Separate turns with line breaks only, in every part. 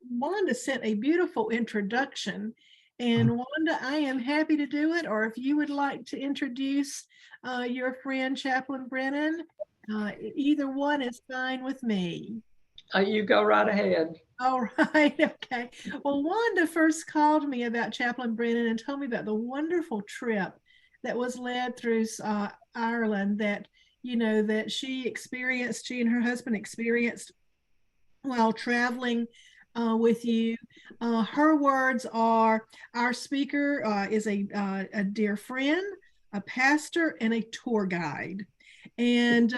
Wanda sent a beautiful introduction. And Wanda, I am happy to do it. Or if you would like to introduce your friend Chaplain Brennan, either one is fine with me.
You go right ahead.
All right, okay. Well, Wanda first called me about Chaplain Brennan and told me about the wonderful trip that was led through Ireland that, that she and her husband experienced while traveling with you. Her words are, our speaker is a dear friend, a pastor, and a tour guide. And,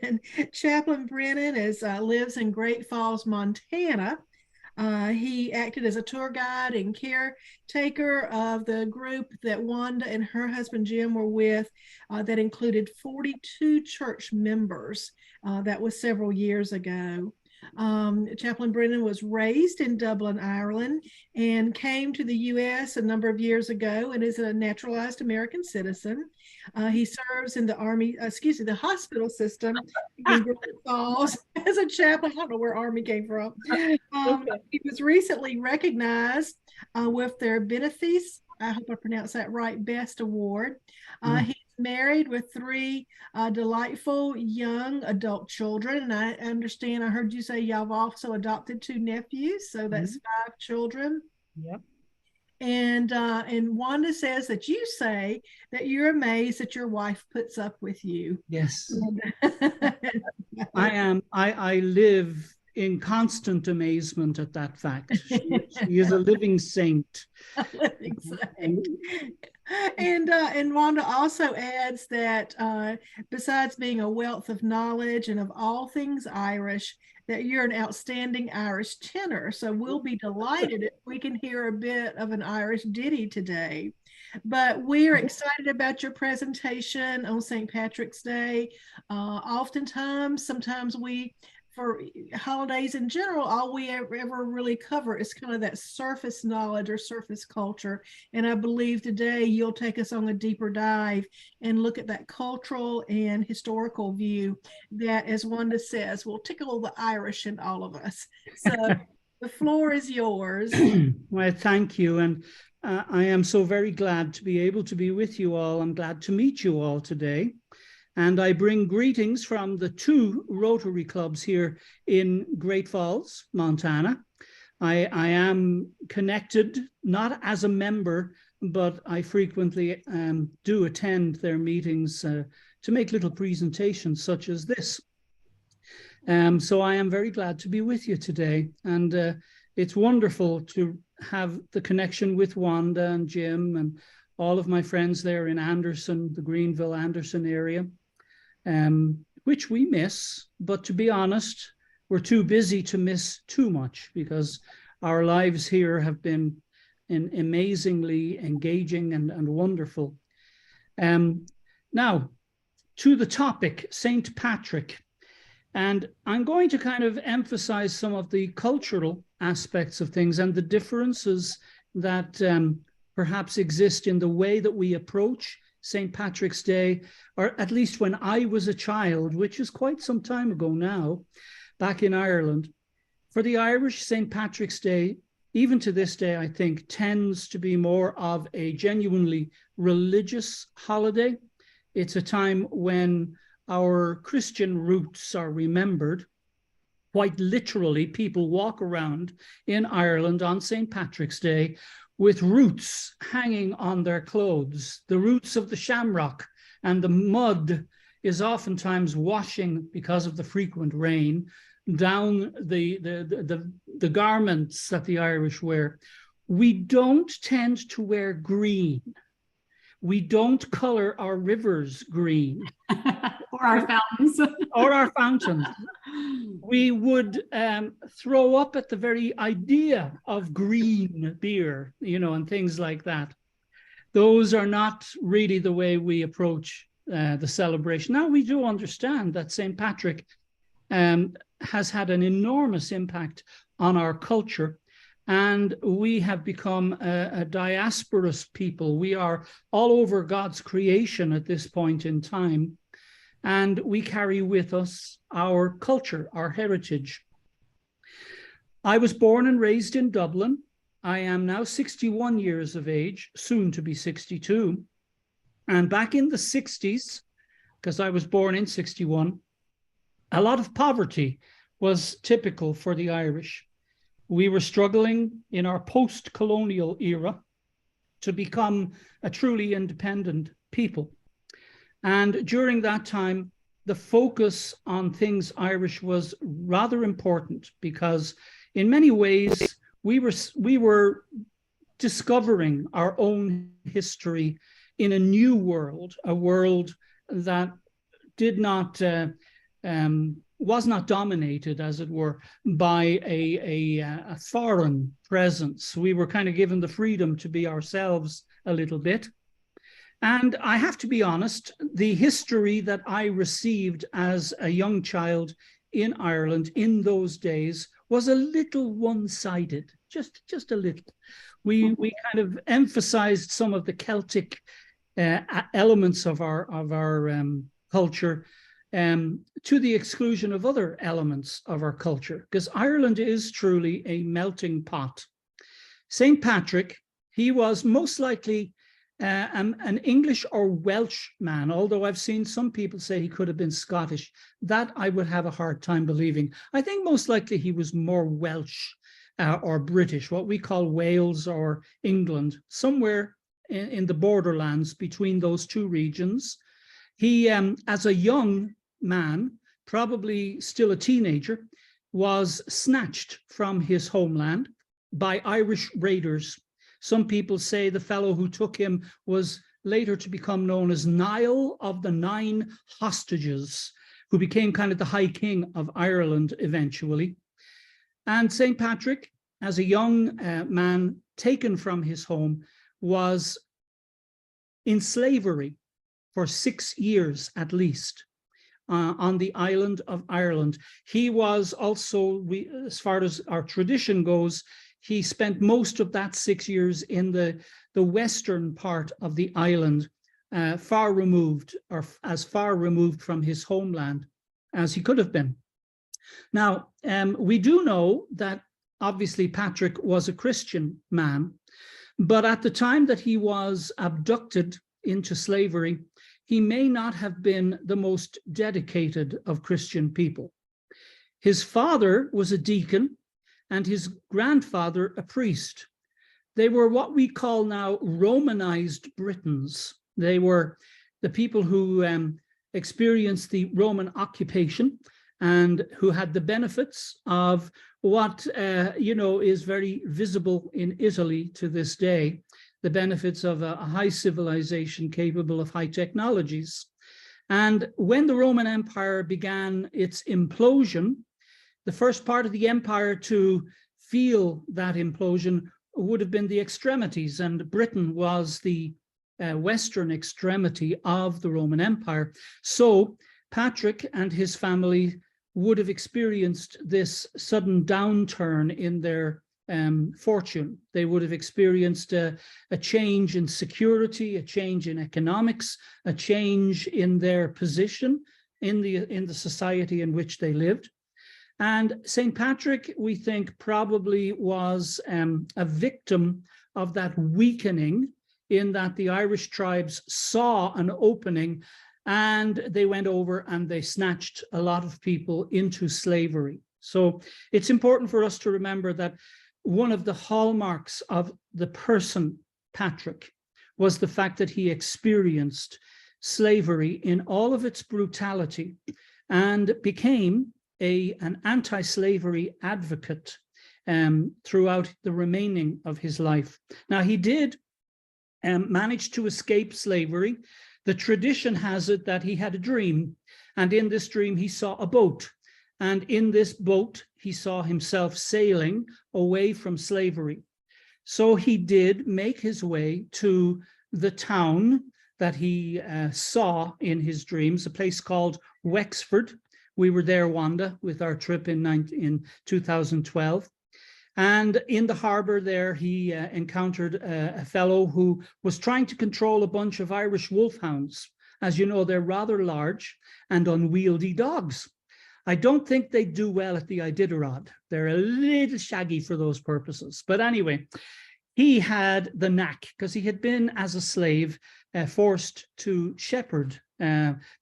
and Chaplain Brennan lives in Great Falls, Montana. He acted as a tour guide and caretaker of the group that Wanda and her husband Jim were with, that included 42 church members. That was several years ago. Chaplain Brennan was raised in Dublin, Ireland, and came to the U.S. a number of years ago and is a naturalized American citizen. He serves in the the hospital system in Great Falls as a chaplain. I don't know where Army came from. He was recently recognized with their Benefice, I hope I pronounced that right, Best Award. He's married with 3 delightful young adult children. And I understand, I heard you say y'all have also adopted 2 nephews. So that's 5 children.
Yep. And
Wanda says that you say that you're amazed that your wife puts up with you.
Yes. I am. I live in constant amazement at that fact. She is a living saint.
A living saint. And Wanda also adds that besides being a wealth of knowledge and of all things Irish, that you're an outstanding Irish tenor. So we'll be delighted if we can hear a bit of an Irish ditty today. But we are excited about your presentation on St. Patrick's Day. Sometimes for holidays in general, all we ever really cover is kind of that surface knowledge or surface culture. And I believe today you'll take us on a deeper dive and look at that cultural and historical view that, as Wanda says, will tickle the Irish in all of us. So the floor is yours.
Well, thank you. And I am so very glad to be able to be with you all. I'm glad to meet you all today. And I bring greetings from the 2 Rotary clubs here in Great Falls, Montana. I am connected, not as a member, but I frequently do attend their meetings to make little presentations such as this. So I am very glad to be with you today. And it's wonderful to have the connection with Wanda and Jim and all of my friends there in Anderson, the Greenville, Anderson area. Which we miss, but to be honest, we're too busy to miss too much because our lives here have been amazingly engaging and wonderful. Now, to the topic, St. Patrick. And I'm going to kind of emphasize some of the cultural aspects of things and the differences that perhaps exist in the way that we approach St. Patrick's Day, or at least when I was a child, which is quite some time ago now, back in Ireland. For the Irish, St. Patrick's Day, even to this day, I think, tends to be more of a genuinely religious holiday. It's a time when our Christian roots are remembered. Quite literally, people walk around in Ireland on St. Patrick's Day with roots hanging on their clothes, the roots of the shamrock, and the mud is oftentimes washing, because of the frequent rain, down the garments that the Irish wear. We don't tend to wear green. We don't color our rivers green.
Or our fountains.
Or our fountains. We would throw up at the very idea of green beer, and things like that. Those are not really the way we approach the celebration. Now, we do understand that St. Patrick has had an enormous impact on our culture, and we have become a diasporous people. We are all over God's creation at this point in time. And we carry with us our culture, our heritage. I was born and raised in Dublin. I am now 61 years of age, soon to be 62. And back in the 60s, because I was born in 61, a lot of poverty was typical for the Irish. We were struggling in our post-colonial era to become a truly independent people. And during that time, the focus on things Irish was rather important because in many ways, we were discovering our own history in a new world, a world that did not was not dominated, as it were, by a foreign presence. We were kind of given the freedom to be ourselves a little bit. And I have to be honest, the history that I received as a young child in Ireland in those days was a little one-sided, just a little. We kind of emphasized some of the Celtic elements of our culture to the exclusion of other elements of our culture, because Ireland is truly a melting pot. St. Patrick, he was most likely an English or Welsh man, although I've seen some people say he could have been Scottish. That I would have a hard time believing. I think most likely he was more Welsh or British, what we call Wales or England, somewhere in the borderlands between those two regions. He, as a young man, probably still a teenager, was snatched from his homeland by Irish raiders. Some people say the fellow who took him was later to become known as Niall of the Nine Hostages, who became kind of the High King of Ireland eventually. And St. Patrick, as a young man taken from his home, was in slavery for 6 years at least on the island of Ireland. He was also, as far as our tradition goes, he spent most of that 6 years in the western part of the island, far removed, or as far removed from his homeland as he could have been. Now, we do know that obviously Patrick was a Christian man, but at the time that he was abducted into slavery, he may not have been the most dedicated of Christian people. His father was a deacon and his grandfather a priest. They were what we call now Romanized Britons. They were the people who experienced the Roman occupation and who had the benefits of what is very visible in Italy to this day, the benefits of a high civilization capable of high technologies. And when the Roman Empire began its implosion, the first part of the empire to feel that implosion would have been the extremities, and Britain was the western extremity of the Roman Empire. So Patrick and his family would have experienced this sudden downturn in their fortune. They would have experienced a change in security, a change in economics, a change in their position in the society in which they lived. And St. Patrick, we think, probably was a victim of that weakening, in that the Irish tribes saw an opening and they went over and they snatched a lot of people into slavery. So it's important for us to remember that one of the hallmarks of the person Patrick was the fact that he experienced slavery in all of its brutality and became an anti-slavery advocate throughout the remaining of his life. Now, he did manage to escape slavery. The tradition has it that he had a dream, and in this dream he saw a boat, and in this boat he saw himself sailing away from slavery. So he did make his way to the town that he saw in his dreams, a place called Wexford. We were there, Wanda, with our trip in 2012. And in the harbor there, he encountered a fellow who was trying to control a bunch of Irish wolfhounds. As you know, they're rather large and unwieldy dogs. I don't think they do well at the Iditarod. They're a little shaggy for those purposes. But anyway, he had the knack, because he had been, as a slave, forced to shepherd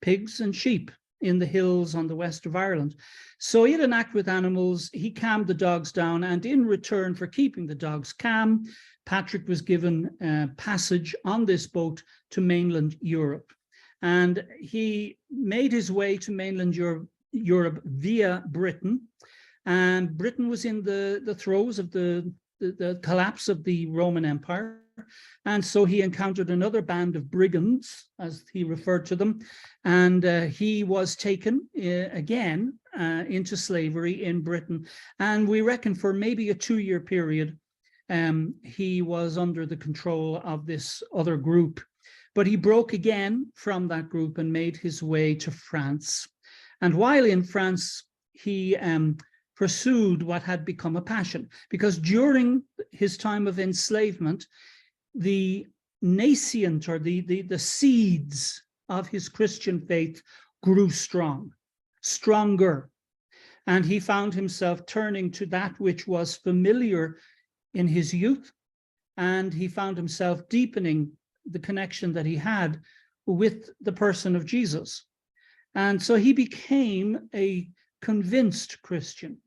pigs and sheep in the hills on the west of Ireland. So he had a knack with animals. He calmed the dogs down, and in return for keeping the dogs calm, Patrick was given passage on this boat to mainland Europe. And he made his way to mainland Europe via Britain. And Britain was in the throes of the collapse of the Roman Empire. And so he encountered another band of brigands, as he referred to them, and he was taken again into slavery in Britain. And we reckon for maybe a 2-year period, he was under the control of this other group. But he broke again from that group and made his way to France. And while in France, he pursued what had become a passion, because during his time of enslavement, the nascent, or the seeds of his Christian faith grew stronger. And he found himself turning to that which was familiar in his youth, and he found himself deepening the connection that he had with the person of Jesus. And so he became a convinced Christian,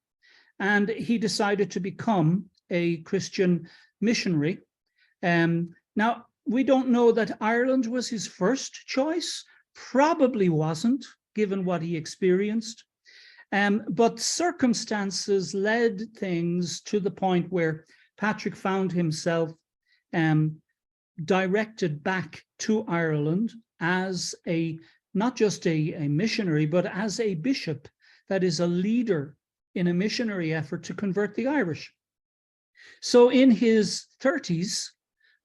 and he decided to become a Christian missionary. Now, we don't know that Ireland was his first choice, probably wasn't, given what he experienced. But circumstances led things to the point where Patrick found himself directed back to Ireland as not just a missionary, but as a bishop, that is a leader in a missionary effort to convert the Irish. So in his 30s,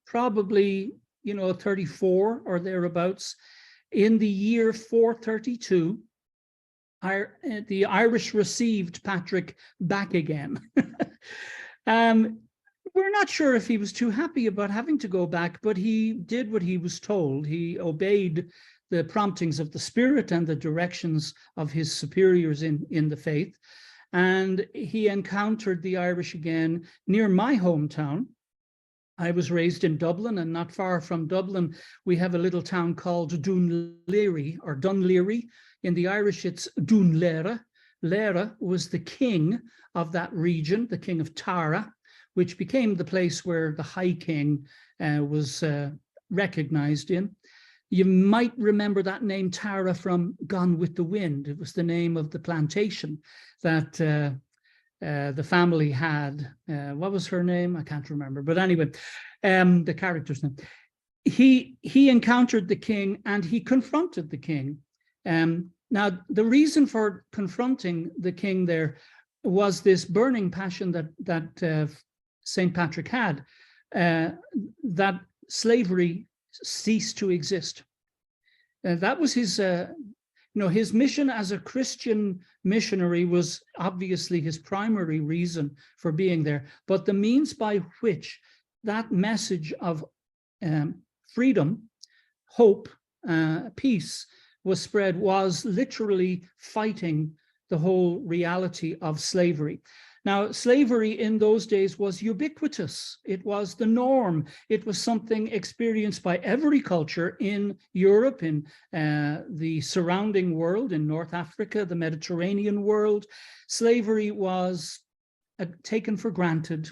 probably, 34 or thereabouts, in the year 432, the Irish received Patrick back again. We're not sure if he was too happy about having to go back, but he did what he was told. He obeyed the promptings of the Spirit and the directions of his superiors in the faith. And he encountered the Irish again near my hometown. I was raised in Dublin, and not far from Dublin, we have a little town called Dunleary, or Dunleary. In the Irish, it's Dunlera. Lera was the king of that region, the king of Tara, which became the place where the High King was recognized in. You might remember that name Tara from Gone with the Wind. It was the name of the plantation that the family had. What was her name? I can't remember. But anyway, the character's name. He encountered the king, and he confronted the king. Now, the reason for confronting the king there was this burning passion that St. Patrick had, that slavery ceased to exist. That was his, his mission as a Christian missionary was obviously his primary reason for being there. But the means by which that message of freedom, hope, peace was spread was literally fighting the whole reality of slavery. Now, slavery in those days was ubiquitous. It was the norm. It was something experienced by every culture in Europe, in the surrounding world, in North Africa, the Mediterranean world. Slavery was taken for granted,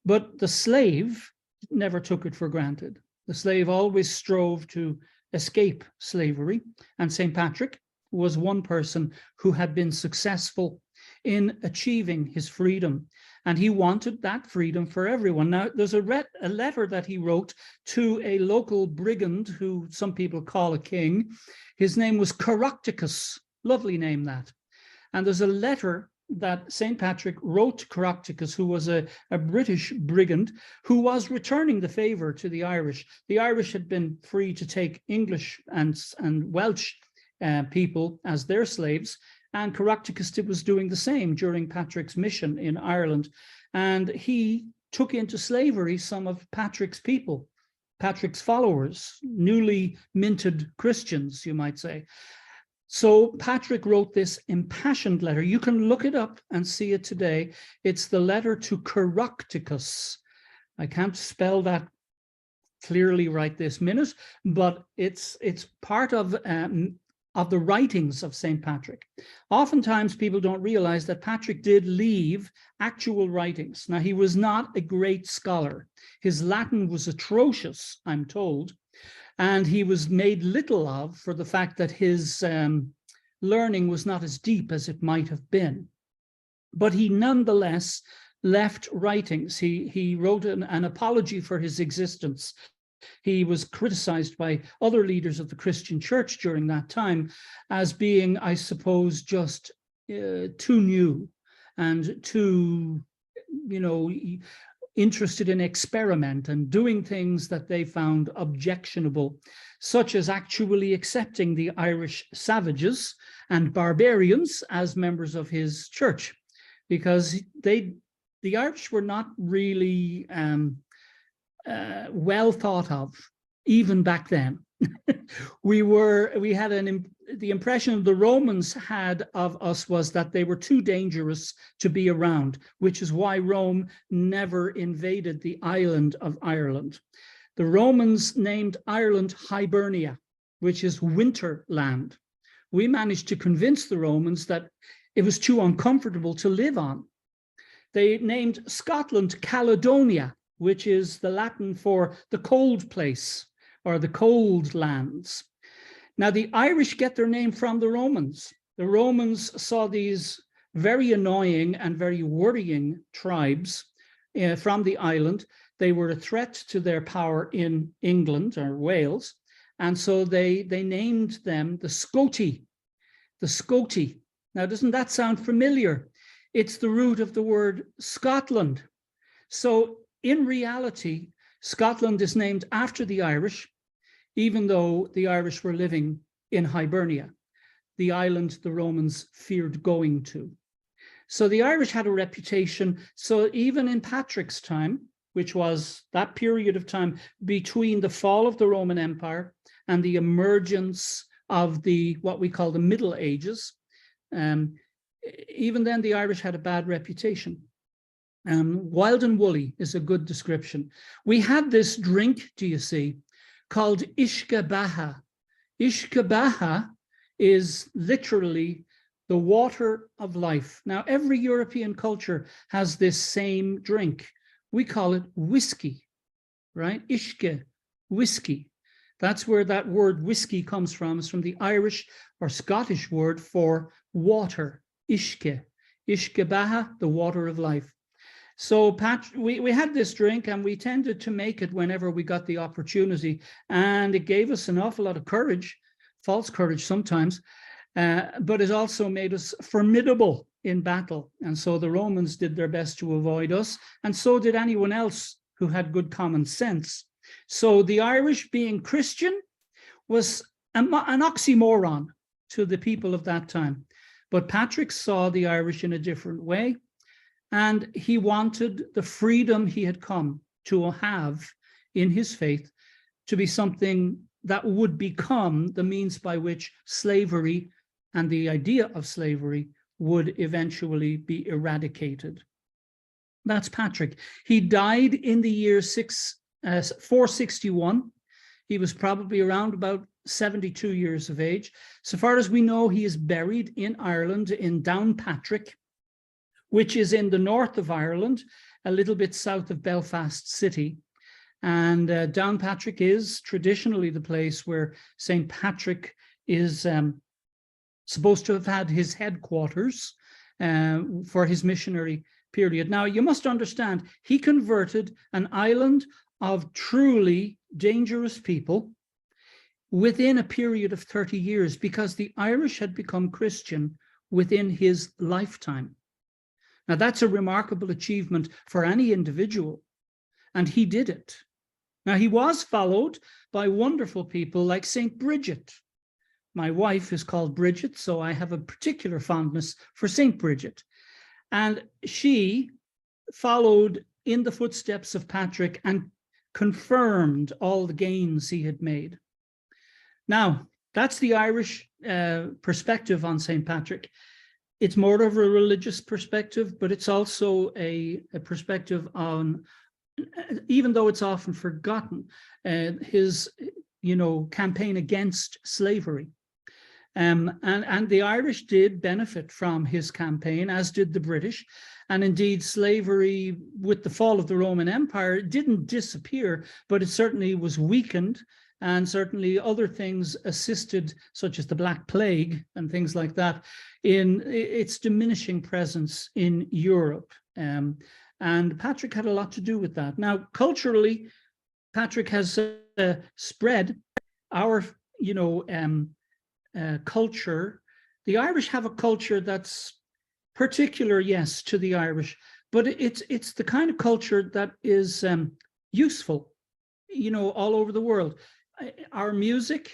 but the slave never took it for granted. The slave always strove to escape slavery, and St. Patrick was one person who had been successful in achieving his freedom, and he wanted that freedom for everyone. Now, there's a letter that he wrote to a local brigand who some people call a king. His name was Caractacus, lovely name that. And there's a letter that St. Patrick wrote to Caractacus, who was a British brigand who was returning the favor to the Irish. The Irish had been free to take English and Welsh people as their slaves, and Caractacus was doing the same during Patrick's mission in Ireland. And he took into slavery some of Patrick's people, Patrick's followers, newly minted Christians, you might say. So Patrick wrote this impassioned letter. You can look it up and see it today. It's the letter to Caractacus. I can't spell that clearly right this minute, but it's part of the writings of St. Patrick. Oftentimes people don't realize that Patrick did leave actual writings. Now, he was not a great scholar. His Latin was atrocious, I'm told, and he was made little of for the fact that his learning was not as deep as it might have been. But he nonetheless left writings. He wrote an apology for his existence. He was criticized by other leaders of the Christian church during that time as being, I suppose, just too new and too, interested in experiment and doing things that they found objectionable, such as actually accepting the Irish savages and barbarians as members of his church, because the Irish were not really well thought of even back then. The impression the Romans had of us was that they were too dangerous to be around, which is why Rome never invaded the island of Ireland. The Romans named Ireland Hibernia, which is winter land. We managed to convince the Romans that it was too uncomfortable to live on. They named Scotland Caledonia, which is the Latin for the cold place or the cold lands. Now, the Irish get their name from the Romans. The Romans saw these very annoying and very worrying tribes from the island. They were a threat to their power in England or Wales. And so they named them the Scoti, the Scoti. Now, doesn't that sound familiar? It's the root of the word Scotland. So in reality, Scotland is named after the Irish, even though the Irish were living in Hibernia, the island the Romans feared going to. So the Irish had a reputation. So even in Patrick's time, which was that period of time between the fall of the Roman Empire and the emergence of what we call the Middle Ages, even then the Irish had a bad reputation. Wild and woolly is a good description. We had this drink, do you see, called ishkabaha. Ishkabaha is literally the water of life. Now, every European culture has this same drink. We call it whiskey, right? Ishke, whiskey. That's where that word whiskey comes from. It's from the Irish or Scottish word for water, ishke. Ishkabaha, the water of life. So we had this drink and we tended to make it whenever we got the opportunity, and it gave us an awful lot of courage, false courage sometimes, but it also made us formidable in battle. And so the Romans did their best to avoid us, and so did anyone else who had good common sense. So the Irish being Christian was an oxymoron to the people of that time. But Patrick saw the Irish in a different way. And he wanted the freedom he had come to have in his faith to be something that would become the means by which slavery and the idea of slavery would eventually be eradicated. That's Patrick. He died in the year 461. He was probably around about 72 years of age. So far as we know, he is buried in Ireland in Downpatrick, which is in the north of Ireland, a little bit south of Belfast City. And Downpatrick is traditionally the place where St. Patrick is supposed to have had his headquarters for his missionary period. Now, you must understand, he converted an island of truly dangerous people within a period of 30 years because the Irish had become Christian within his lifetime. Now, that's a remarkable achievement for any individual, and he did it. Now, he was followed by wonderful people like St. Bridget. My wife is called Bridget, so I have a particular fondness for St. Bridget. And she followed in the footsteps of Patrick and confirmed all the gains he had made. Now, That's the Irish perspective on St. Patrick. It's more of a religious perspective, but it's also a perspective on, even though it's often forgotten, his, campaign against slavery. And the Irish did benefit from his campaign, as did the British. And indeed, slavery, with the fall of the Roman Empire, didn't disappear, but it certainly was weakened. And certainly other things assisted, such as the Black Plague and things like that, in its diminishing presence in Europe. And Patrick had a lot to do with that. Now, culturally, Patrick has spread our, culture. The Irish have a culture that's particular, yes, to the Irish, but it's the kind of culture that is useful, all over the world. Our music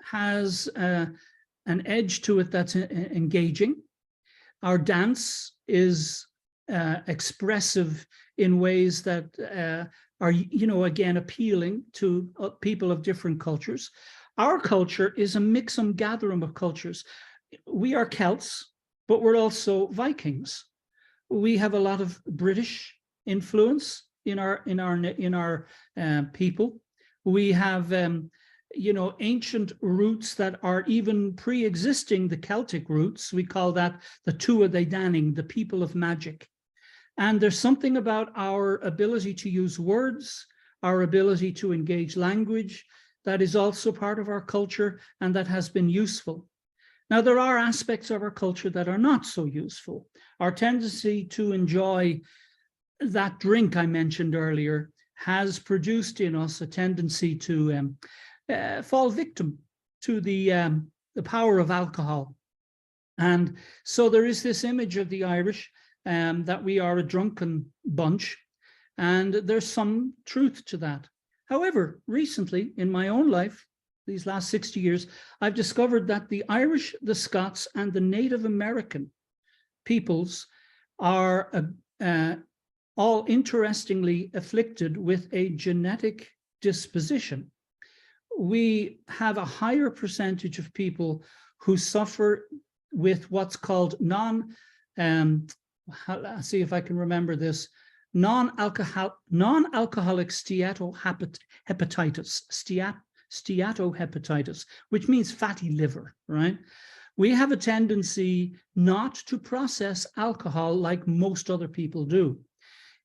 has an edge to it that's engaging. Our dance is expressive in ways that are, again, appealing to people of different cultures. Our culture is a mixum gatherum of cultures. We are Celts, but we're also Vikings. We have a lot of British influence in our people. We have, ancient roots that are even pre-existing the Celtic roots. We call that the Tua de Danning, the people of magic. And there's something about our ability to use words, our ability to engage language, that is also part of our culture and that has been useful. Now, there are aspects of our culture that are not so useful. Our tendency to enjoy that drink I mentioned earlier has produced in us a tendency to fall victim to the power of alcohol. And so there is this image of the Irish that we are a drunken bunch, and there's some truth to that. However, recently in my own life, these last 60 years, I've discovered that the Irish, the Scots, and the Native American peoples are all interestingly afflicted with a genetic disposition. We have a higher percentage of people who suffer with what's called let's see if I can remember this, non-alcoholic steatohepatitis, which means fatty liver, right? We have a tendency not to process alcohol like most other people do.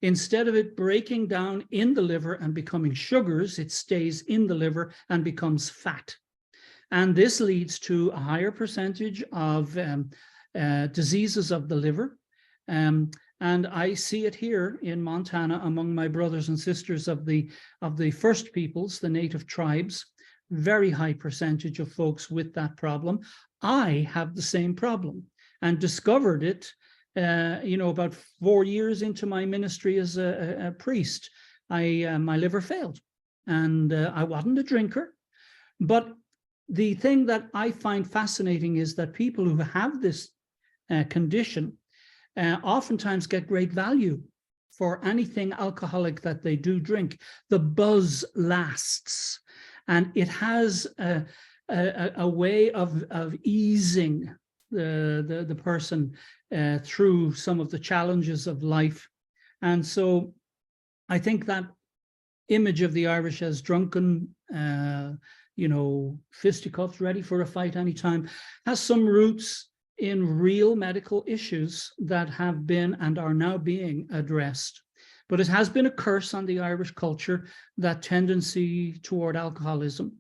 Instead of it breaking down in the liver and becoming sugars, it stays in the liver and becomes fat. And this leads to a higher percentage of diseases of the liver. And I see it here in Montana among my brothers and sisters of the First Peoples, the native tribes, very high percentage of folks with that problem. I have the same problem and discovered it, about 4 years into my ministry as a priest. My liver failed, and I wasn't a drinker. But the thing that I find fascinating is that people who have this condition oftentimes get great value for anything alcoholic that they do drink. The buzz lasts, and it has a way of easing the person through some of the challenges of life. And so I think that image of the Irish as drunken, fisticuffs, ready for a fight anytime, has some roots in real medical issues that have been and are now being addressed. But it has been a curse on the Irish culture, that tendency toward alcoholism.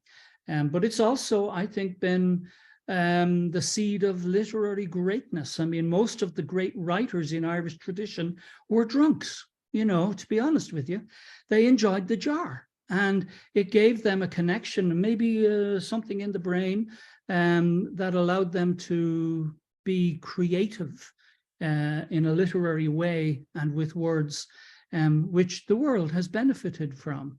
But it's also, I think, been the seed of literary greatness. I mean, most of the great writers in Irish tradition were drunks, to be honest with you. They enjoyed the jar, and it gave them a connection, maybe something in the brain that allowed them to be creative in a literary way and with words, which the world has benefited from.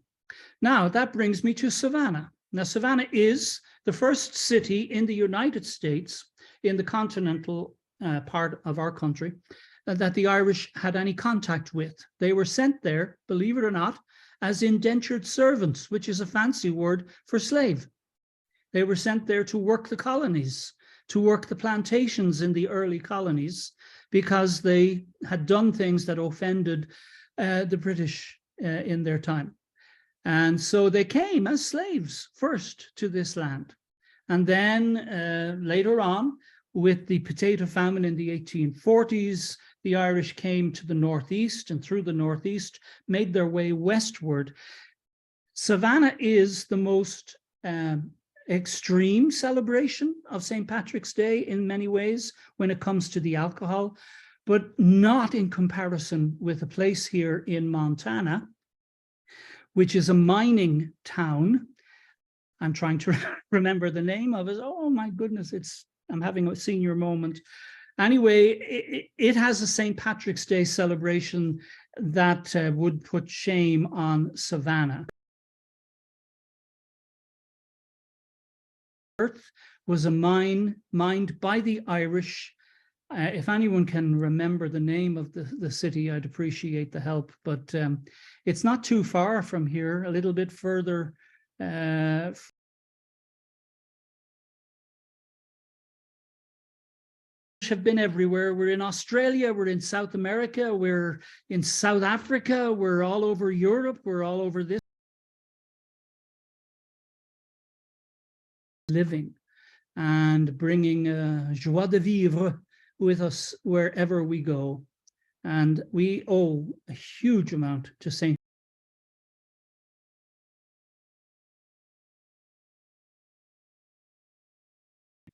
Now, that brings me to Savannah. Now, Savannah is the first city in the United States, in the continental part of our country, that the Irish had any contact with. They were sent there, believe it or not, as indentured servants, which is a fancy word for slave. They were sent there to work the colonies, to work the plantations in the early colonies, because they had done things that offended the British in their time. And so they came as slaves first to this land. And then later on, with the potato famine in the 1840s, the Irish came to the northeast, and through the northeast made their way westward. Savannah is the most extreme celebration of St. Patrick's Day in many ways when it comes to the alcohol, but not in comparison with a place here in Montana, which is a mining town. I'm trying to remember the name of it. Oh my goodness, I'm having a senior moment. Anyway, it has a St. Patrick's Day celebration that would put shame on Savannah. Earth was a mine mined by the Irish. If anyone can remember the name of the city, I'd appreciate the help, but it's not too far from here, a little bit further. Have been everywhere. We're in Australia, we're in South America, we're in South Africa, we're all over Europe, we're all over this. Living and bringing joie de vivre with us wherever we go. And we owe a huge amount to St.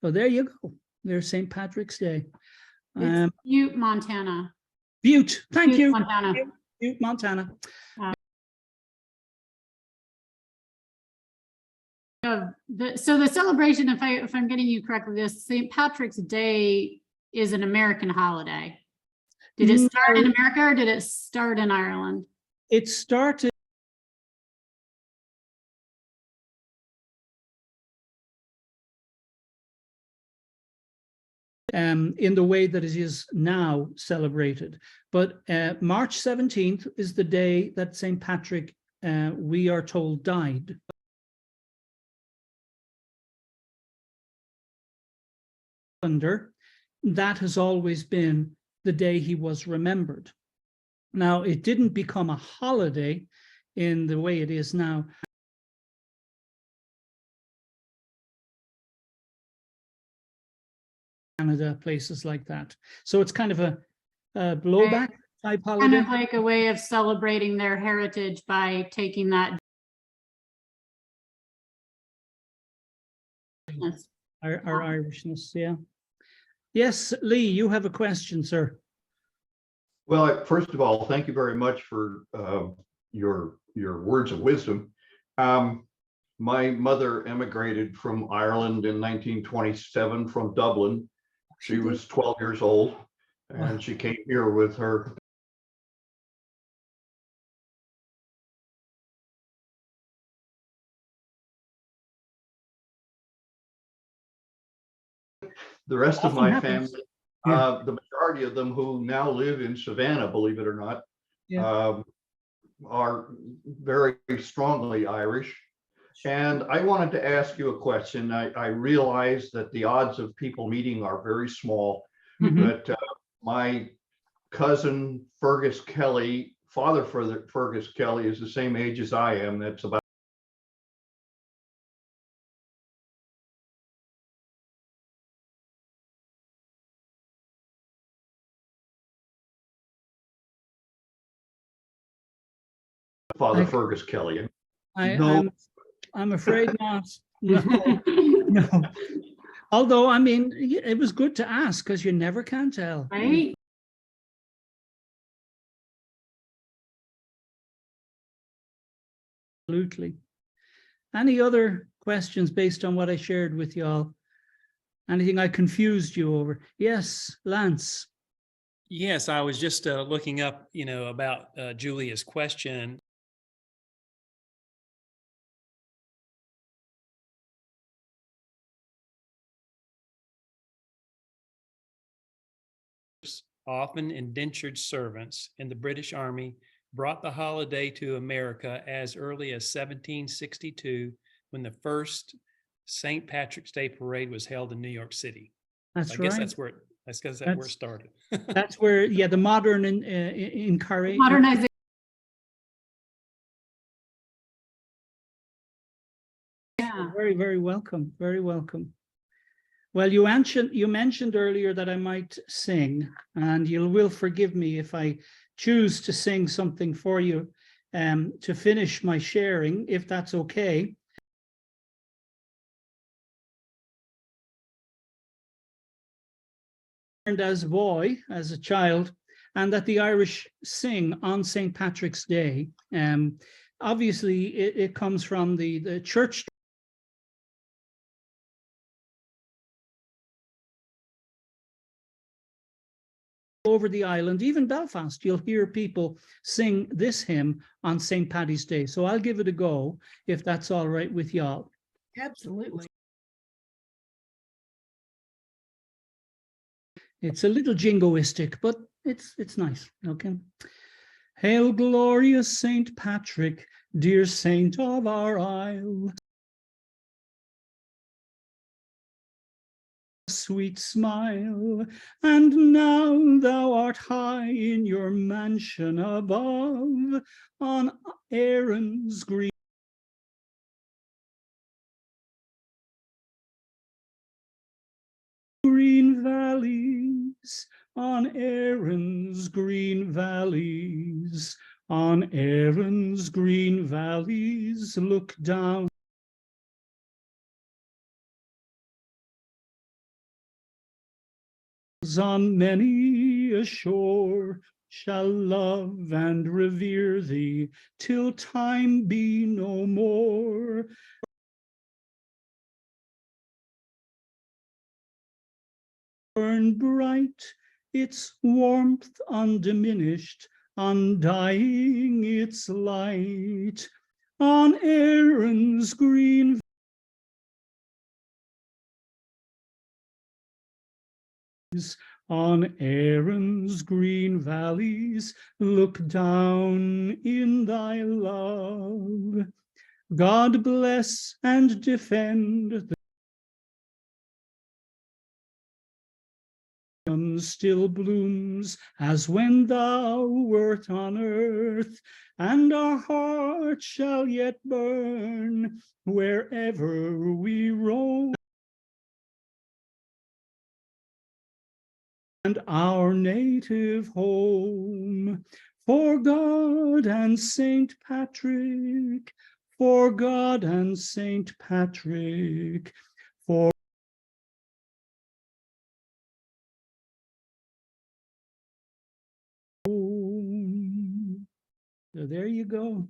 So there you go. There's St. Patrick's Day.
It's Butte, Montana.
Butte, thank you.
Montana.
Butte, Montana.
So the celebration, if I'm getting you correctly, this St. Patrick's Day is an American holiday. Did it start in America or did it start in Ireland?
It started in the way that it is now celebrated. But March 17th is the day that St. Patrick, we are told, died. That has always been the day he was remembered. Now, it didn't become a holiday in the way it is now. Canada, places like that. So it's kind of a blowback type holiday.
Kind of like a way of celebrating their heritage by taking that.
Our Irishness, yeah. Yes, Lee, you have a question, sir.
Well, first of all, thank you very much for your words of wisdom. My mother emigrated from Ireland in 1927 from Dublin. She was 12 years old, and she came here with her the rest of my family, the majority of them who now live in Savannah, believe it or not, are very strongly Irish. And I wanted to ask you a question. I realize that the odds of people meeting are very small, but my cousin Fergus Kelly, father for Fergus Kelly, is the same age as I am. That's about Father Fergus Kelly.
I'm afraid not. No, no. Although, I mean, it was good to ask because you never can tell.
Right.
Absolutely. Any other questions based on what I shared with you all? Anything I confused you over? Yes, Lance.
Yes, I was just looking up, about Julia's question. Often indentured servants in the British Army brought the holiday to America as early as 1762, when the first St. Patrick's Day parade was held in New York City.
That's
I
right.
guess that's where it started.
That's where, yeah, the modern incarnation.
Modernization. Yeah.
Very, very welcome. Very welcome. Well, you mentioned earlier that I might sing, and you will forgive me if I choose to sing something for you to finish my sharing, if that's okay. And as a boy, as a child, and that the Irish sing on St. Patrick's Day. Obviously, it comes from the church over the island, even Belfast, you'll hear people sing this hymn on St. Paddy's Day. So I'll give it a go, if that's all right with y'all.
Absolutely.
It's a little jingoistic, but it's nice. Okay. Hail, glorious St. Patrick, dear saint of our isle. Sweet smile, and now thou art high in your mansion above, on Erin's green valleys, on Erin's green valleys, on Erin's green valleys, look down. On many a shore shall love and revere thee till time be no more. Burn bright, its warmth undiminished, undying its light, on Erin's green on Erin's green valleys, look down in thy love. God bless and defend the still blooms as when thou wert on earth, and our hearts shall yet burn wherever we roam. And our native home, for God and Saint Patrick, for God and Saint Patrick, for home. So there you go.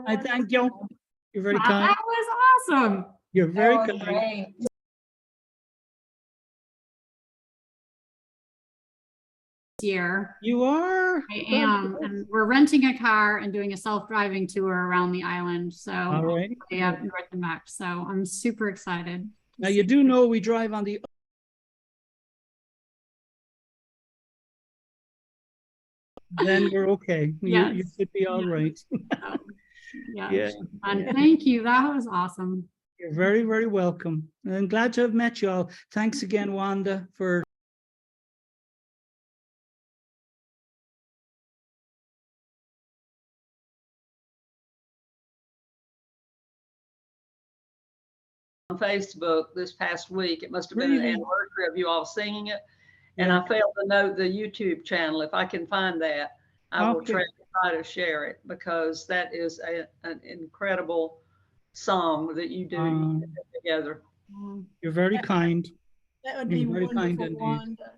I thank you. You're very kind.
That was awesome.
You're very
That was
kind.
great.
Year.
You are.
I am, and we're renting a car and doing a self-driving tour around the island. So
All right.
yeah, north and back. So I'm super excited.
Now you do know we drive on the. Then you're okay.
Yes.
You should be all right.
Yeah.
Yeah.
And thank you. That was awesome.
You're very, very welcome. I'm glad to have met you all. Thanks again, Wanda, for.
On Facebook this past week. It must have been an
Really?
anniversary of you all singing it. And I failed to note the YouTube channel. If I can find that, I will
Okay.
try to share it, because that is an incredible song that you do together.
You're very kind.
That would be
You're very kind
wonderful,
indeed.
Wanda.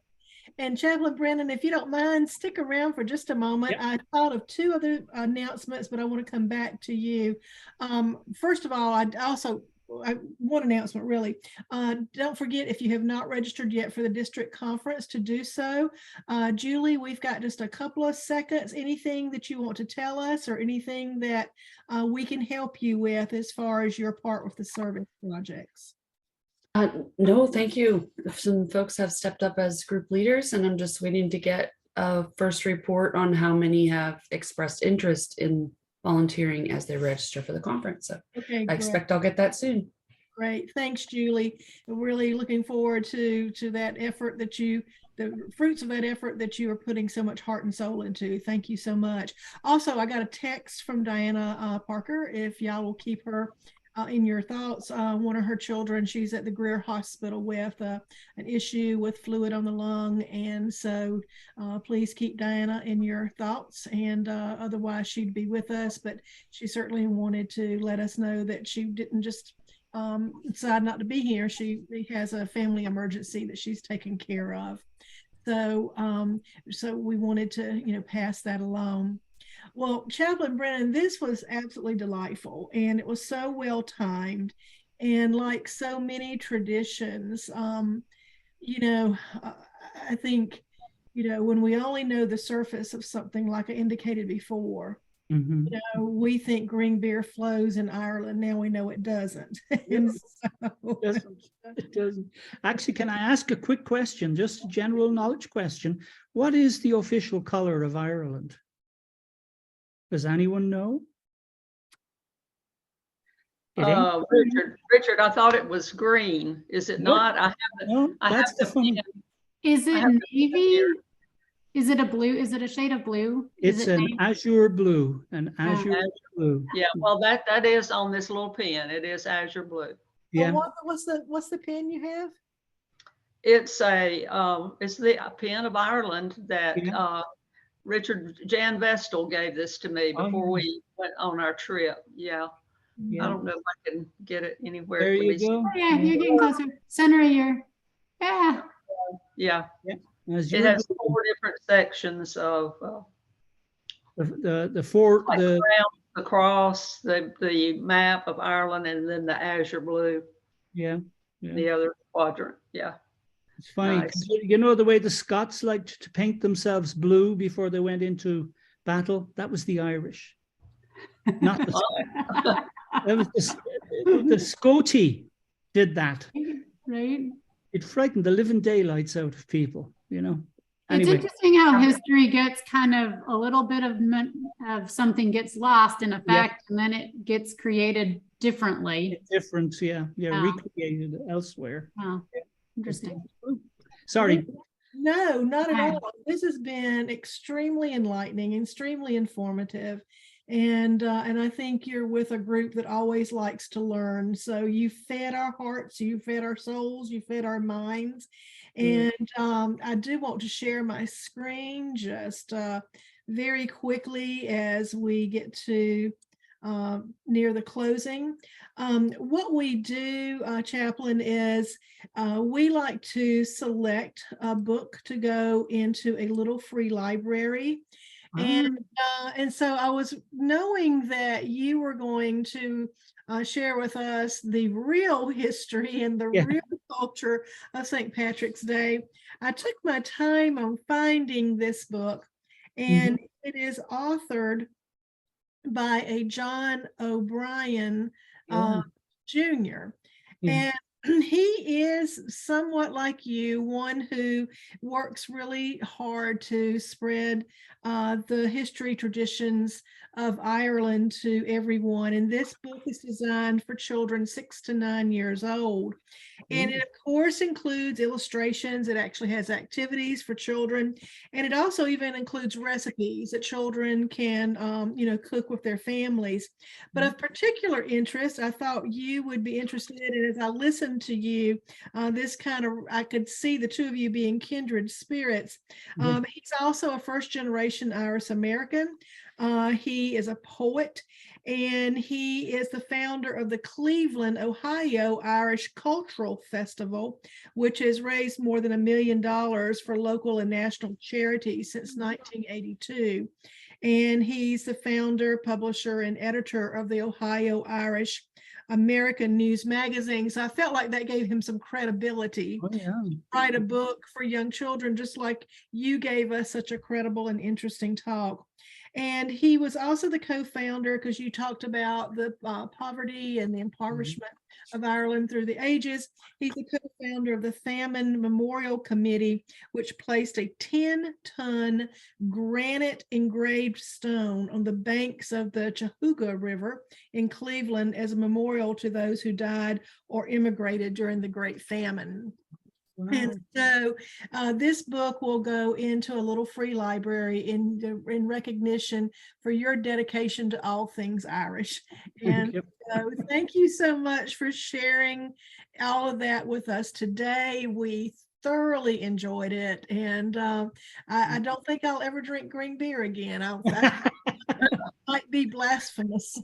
And Chaplain Brennan, if you don't mind, stick around for just a moment.
Yep.
I thought of two other announcements, but I want to come back to you. First of all, one announcement really. Don't forget, if you have not registered yet for the district conference, to do so. Julie, we've got just a couple of seconds. Anything that you want to tell us, or anything that we can help you with as far as your part with the service projects?
No, thank you. Some folks have stepped up as group leaders, and I'm just waiting to get a first report on how many have expressed interest in volunteering as they register for the conference. So
Okay,
I expect I'll get that soon.
Great. Thanks, Julie. We're really looking forward to that effort that the fruits of that effort that you are putting so much heart and soul into. Thank you so much. Also, I got a text from Diana Parker. If y'all will keep her in your thoughts, one of her children, she's at the Greer Hospital with an issue with fluid on the lung. And so please keep Diana in your thoughts. And otherwise she'd be with us, but she certainly wanted to let us know that she didn't just decide not to be here. She has a family emergency that she's taking care of. So, so we wanted to, pass that along. Well, Chaplain Brennan, this was absolutely delightful, and it was so well timed. And like so many traditions, I think, when we only know the surface of something, like I indicated before, we think green beer flows in Ireland. Now we know it doesn't.
Yes. It doesn't. Actually, can I ask a quick question, just a general knowledge question? What is the official color of Ireland? Does anyone know?
Richard, I thought it was green. Is it not? I haven't.
No, that's the funny.
Is it navy? Is it a blue? Is it a shade of blue?
It's an azure blue, blue.
Yeah, well, that is on this little pen. It is azure blue.
Yeah.
Well, what's the pen you have?
It's the pen of Ireland that Richard Jan Vestal gave this to me before we went on our trip. Yeah. I don't know if I can get it anywhere.
There you go.
Oh, yeah, you're getting closer. Center of your. Yeah.
Yeah.
It
has 4 different sections of
the four
like the cross, the map of Ireland, and then the azure blue.
Yeah.
The other quadrant. Yeah.
It's funny. Nice. You know the way the Scots liked to paint themselves blue before they went into battle? That was the Irish. Not the Scots. That was the Scoti did that.
Right.
It frightened the living daylights out of people, Anyway.
It's interesting how history gets kind of a little bit of something gets lost in effect, and then it gets created differently.
Different, recreated elsewhere.
Wow. Interesting.
Sorry.
No, not at all. This has been extremely enlightening, extremely informative. And I think you're with a group that always likes to learn. So you fed our hearts, you fed our souls, you fed our minds. And I do want to share my screen just very quickly as we get to near the closing. What we do, Chaplain, is we like to select a book to go into a little free library. And so I was knowing that you were going to share with us the real history and the real culture of St. Patrick's Day. I took my time on finding this book, and it is authored by a John O'Brien Jr. And he is somewhat like you, one who works really hard to spread the history traditions of Ireland to everyone. And this book is designed for children 6 to 9 years old. And it, of course, includes illustrations. It actually has activities for children. And it also even includes recipes that children can, cook with their families. But of particular interest, I thought you would be interested in, as I listened to you, I could see the two of you being kindred spirits. He's also a first-generation Irish American. He is a poet, and he is the founder of the Cleveland, Ohio Irish Cultural Festival, which has raised more than $1 million for local and national charities since 1982. And he's the founder, publisher, and editor of the Ohio Irish American News Magazine. So I felt like that gave him some credibility to write a book for young children, just like you gave us such a credible and interesting talk. And he was also the co-founder, because you talked about the poverty and the impoverishment of Ireland through the ages. He's the co-founder of the Famine Memorial Committee, which placed a 10-ton granite engraved stone on the banks of the Chahuga River in Cleveland as a memorial to those who died or immigrated during the Great Famine. Wow. And so this book will go into a little free library in recognition for your dedication to all things Irish. And so thank you so much for sharing all of that with us today. We thoroughly enjoyed it. And I don't think I'll ever drink green beer again. I might be blasphemous.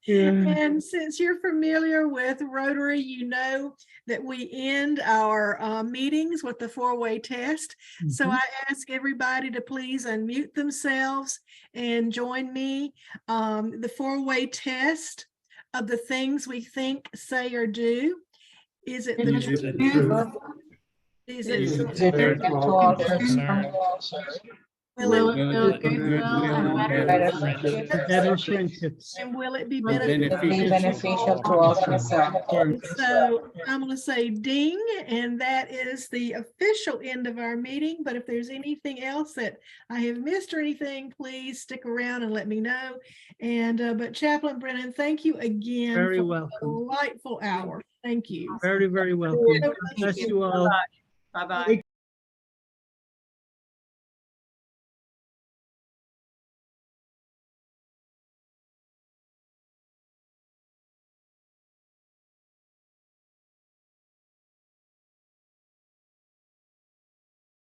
And since you're familiar with Rotary, you know that we end our meetings with the four-way test. So I ask everybody to please unmute themselves and join me. The four-way test of the things we think, say, or do. Is it the truth? Is it will it
better friendships?
And will it be
beneficial to all concerned?
So I'm going to say ding, and that is the official end of our meeting. But if there's anything else that I have missed or anything, please stick around and let me know. And but Chaplain Brennan, thank you again.
Very
for
welcome.
a delightful hour. Thank you.
Very, very welcome. Bless you all.
Bye-bye.